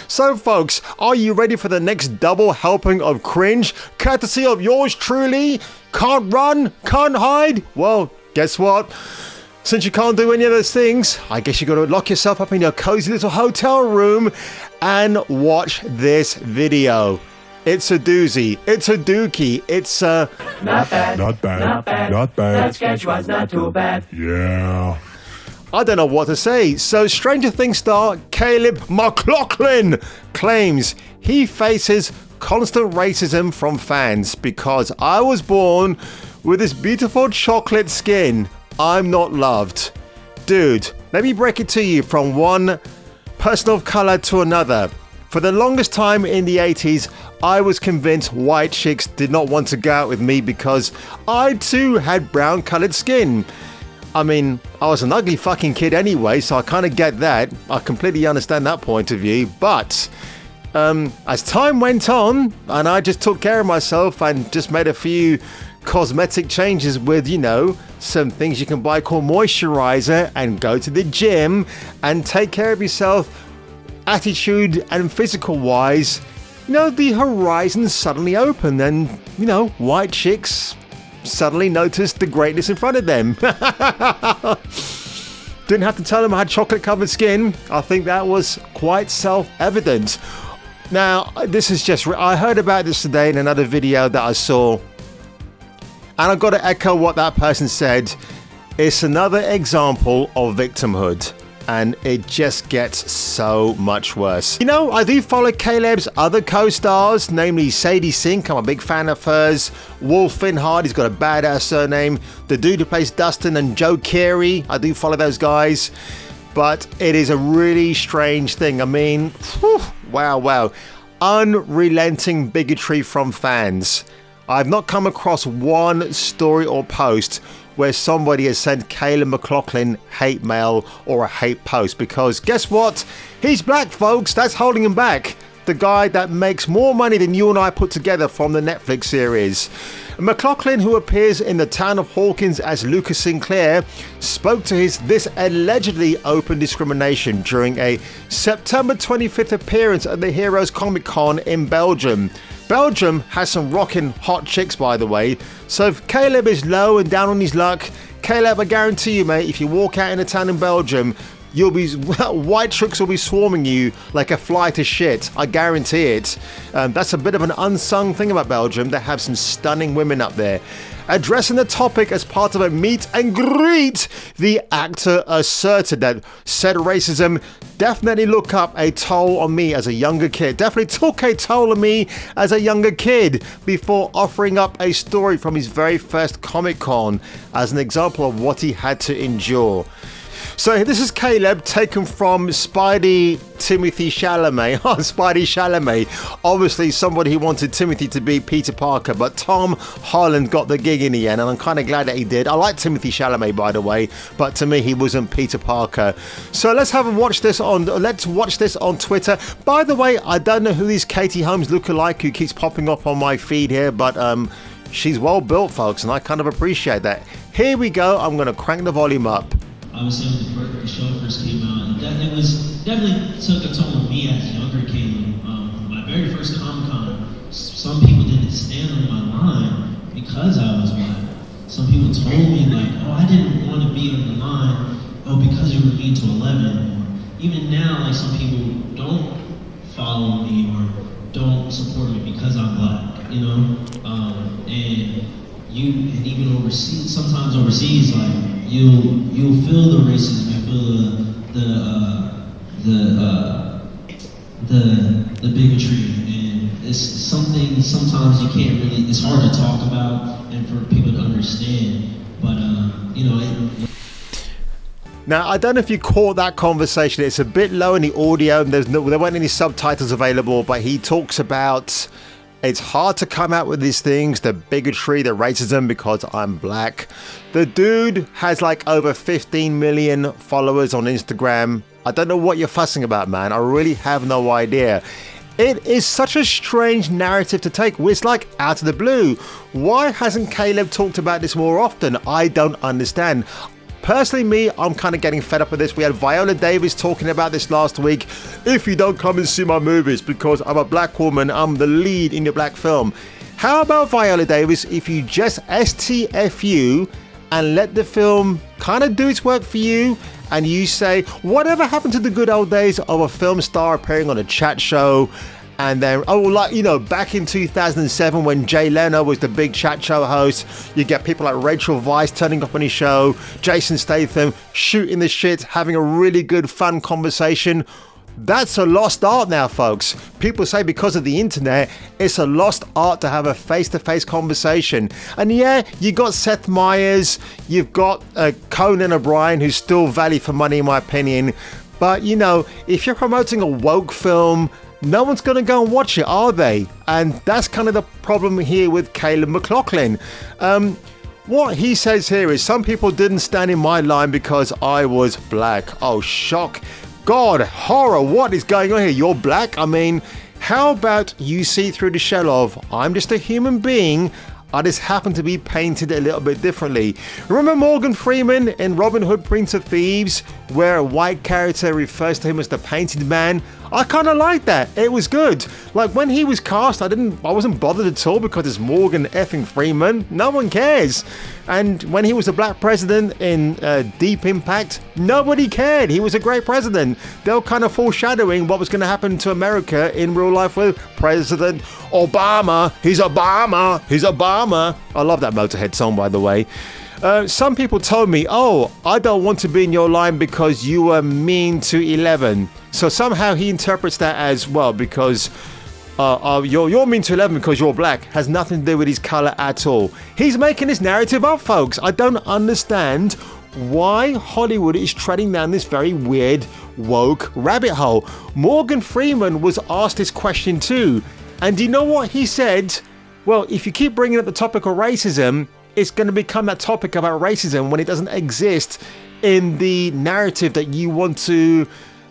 So folks, are you ready for the next double helping of cringe, courtesy of yours truly? Can't run, can't hide? Well, guess what? Since you can't do any of those things, I guess you got to lock yourself up in your cozy little hotel room and watch this video. It's a doozy, it's a dookie, it's a... Not bad, Not bad. not bad, Not bad. that sketch was not too bad. Yeah. I don't know what to say. So Stranger Things star Caleb McLaughlin claims he faces constant racism from fans because I was born with this beautiful chocolate skin. I'm not loved. Dude, let me break it to you from one person of color to another. For the longest time in the 80s, I was convinced white chicks did not want to go out with me because I too had brown colored skin. I mean, I was an ugly fucking kid anyway, so I kind of get that. I completely understand that point of view. But as time went on, and I just took care of myself and just made a few cosmetic changes with, you know, some things you can buy called moisturizer and go to the gym and take care of yourself attitude and physical wise, you know, the horizon suddenly opened and, you know, white chicks suddenly noticed the greatness in front of them. Didn't have to tell them I had chocolate covered skin. I think that was quite self-evident. Now, this is just, I heard about this today in another video that I saw, and I've got to echo what that person said. It's another example of victimhood. And it just gets so much worse. You know, I do follow Caleb's other co-stars, namely Sadie Sink. I'm a big fan of hers. Wolf Finhard, he's got a badass surname. The dude who plays Dustin and Joe Carey, I do follow those guys. But it is a really strange thing. I mean, whew, wow. Unrelenting bigotry from fans. I've not come across one story or post where somebody has sent Caleb McLaughlin hate mail or a hate post, because guess what? He's black, folks. That's holding him back. The guy that makes more money than you and I put together from the Netflix series. McLaughlin, who appears in The Town of Hawkins as Lucas Sinclair, spoke to this allegedly open discrimination during a September 25th appearance at the Heroes Comic Con in Belgium. Belgium has some rockin' hot chicks, by the way, so if Caleb is low and down on his luck, Caleb, I guarantee you, mate, if you walk out in a town in Belgium, you'll be white chicks will be swarming you like a fly to shit. I guarantee it. That's a bit of an unsung thing about Belgium. They have some stunning women up there. Addressing the topic as part of a meet and greet, the actor asserted that said racism definitely took a toll on me as a younger kid. Before offering up a story from his very first Comic-Con as an example of what he had to endure. So this is Caleb taken from Spidey Timothy Chalamet. Spidey Chalamet. Obviously somebody who wanted Timothy to be Peter Parker, but Tom Holland got the gig in the end, and I'm kind of glad that he did. I like Timothy Chalamet, by the way, but to me he wasn't Peter Parker. So let's watch this on Twitter. By the way, I don't know who this Katie Holmes lookalike who keeps popping up on my feed here, but she's well built, folks, and I kind of appreciate that. Here we go. I'm going to crank the volume up. Obviously, when the show first came out, it was definitely took a toll on me as a younger Caleb. My very first Comic-Con, some people didn't stand on my line because I was black. Some people told me like, "Oh, I didn't want to be on the line. Oh, because you were mean to 11." Or even now, like some people don't follow me or don't support me because I'm black. You know, and even overseas, sometimes overseas, like. You'll feel the racism, you feel the bigotry, and it's something sometimes you can't really. It's hard to talk about and for people to understand. But you know. Now, I don't know if you caught that conversation. It's a bit low in the audio, and there weren't any subtitles available. But he talks about. It's hard to come out with these things, the bigotry, the racism, because I'm black. The dude has like over 15 million followers on Instagram. I don't know what you're fussing about, man. I really have no idea. It is such a strange narrative to take. It's like out of the blue. Why hasn't Caleb talked about this more often? I don't understand. Personally, me, I'm kind of getting fed up with this. We had Viola Davis talking about this last week. If you don't come and see my movies because I'm a black woman, I'm the lead in your black film. How about Viola Davis if you just STFU and let the film kind of do its work for you, and you say, whatever happened to the good old days of a film star appearing on a chat show? And then, back in 2007 when Jay Leno was the big chat show host, you get people like Rachel Weisz turning up on his show, Jason Statham shooting the shit, having a really good, fun conversation. That's a lost art now, folks. People say because of the internet, it's a lost art to have a face-to-face conversation. And yeah, you got Seth Meyers, you've got Conan O'Brien, who's still value for money in my opinion. But, if you're promoting a woke film, no one's going to go and watch it, are they? And that's kind of the problem here with Caleb McLaughlin. What he says here is some people didn't stand in my line because I was black. Oh, shock. God, horror, what is going on here? You're black? I mean, how about you see through the shell of, I'm just a human being, I just happen to be painted a little bit differently. Remember Morgan Freeman in Robin Hood, Prince of Thieves, where a white character refers to him as the painted man? I kind of like that. It was good. Like when he was cast, I wasn't bothered at all because it's Morgan effing Freeman. No one cares. And when he was the black president in Deep Impact, nobody cared. He was a great president. They were kind of foreshadowing what was going to happen to America in real life with President Obama. He's Obama. He's Obama. I love that Motorhead song, by the way. Some people told me, I don't want to be in your line because you were mean to 11. So somehow he interprets that as, well, because you're mean to 11 because you're black. Has nothing to do with his color at all. He's making this narrative up, folks. I don't understand why Hollywood is treading down this very weird, woke rabbit hole. Morgan Freeman was asked this question too. And do you know what he said? Well, if you keep bringing up the topic of racism, it's going to become that topic about racism when it doesn't exist in the narrative that you want to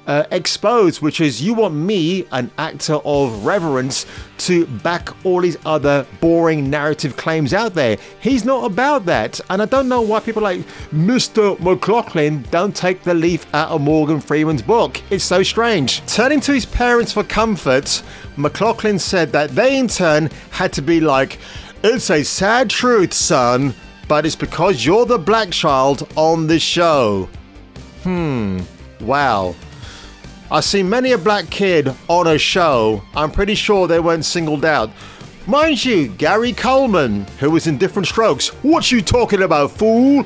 expose, which is you want me, an actor of reverence, to back all these other boring narrative claims out there. He's not about that. And I don't know why people like Mr. McLaughlin don't take the leaf out of Morgan Freeman's book. It's so strange. Turning to his parents for comfort, McLaughlin said that they in turn had to be like, it's a sad truth, son, but it's because you're the black child on this show. Wow. I've seen many a black kid on a show. I'm pretty sure they weren't singled out. Mind you, Gary Coleman, who was in Different Strokes. What you talking about, fool?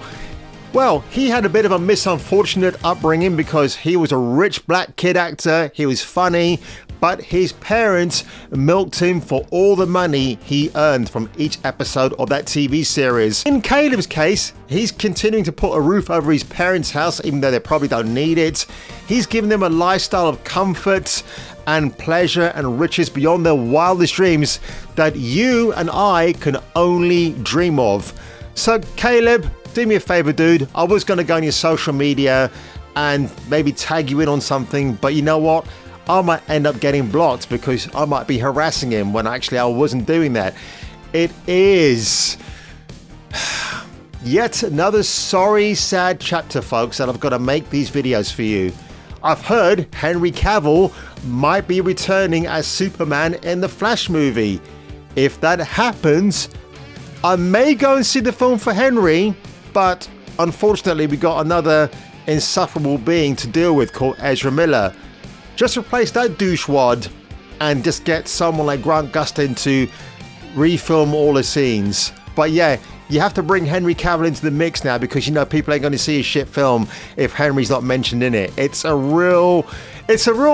Well, he had a bit of a misunfortunate upbringing because he was a rich black kid actor. He was funny, but his parents milked him for all the money he earned from each episode of that TV series. In Caleb's case, he's continuing to put a roof over his parents' house, even though they probably don't need it. He's given them a lifestyle of comfort and pleasure and riches beyond their wildest dreams that you and I can only dream of. So Caleb, do me a favor, dude. I was going to go on your social media and maybe tag you in on something, but you know what? I might end up getting blocked because I might be harassing him when actually I wasn't doing that. It is yet another sorry, sad chapter, folks, that I've got to make these videos for you. I've heard Henry Cavill might be returning as Superman in the Flash movie. If that happens, I may go and see the film for Henry, but unfortunately we got another insufferable being to deal with called Ezra Miller. Just replace that douchewad and just get someone like Grant Gustin to refilm all the scenes. But yeah, you have to bring Henry Cavill into the mix now because you know people ain't going to see a shit film if Henry's not mentioned in it. It's a real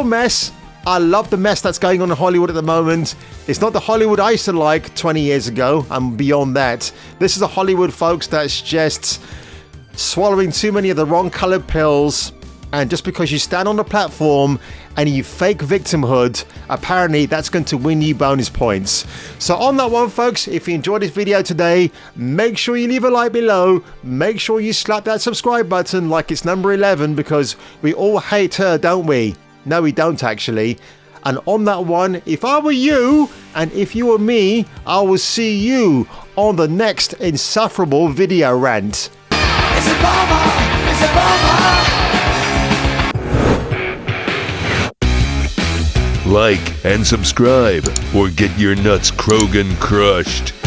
mess. I love the mess that's going on in Hollywood at the moment. It's not the Hollywood I used to like 20 years ago and beyond that. This is a Hollywood, folks, that's just swallowing too many of the wrong colored pills. And just because you stand on the platform and you fake victimhood, apparently that's going to win you bonus points. So on that one, folks, if you enjoyed this video today, make sure you leave a like below. Make sure you slap that subscribe button like it's number 11 because we all hate her, don't we? No, we don't actually. And on that one, if I were you and if you were me, I will see you on the next insufferable video rant. It's a bomber. Like and subscribe or get your nuts Krogan crushed.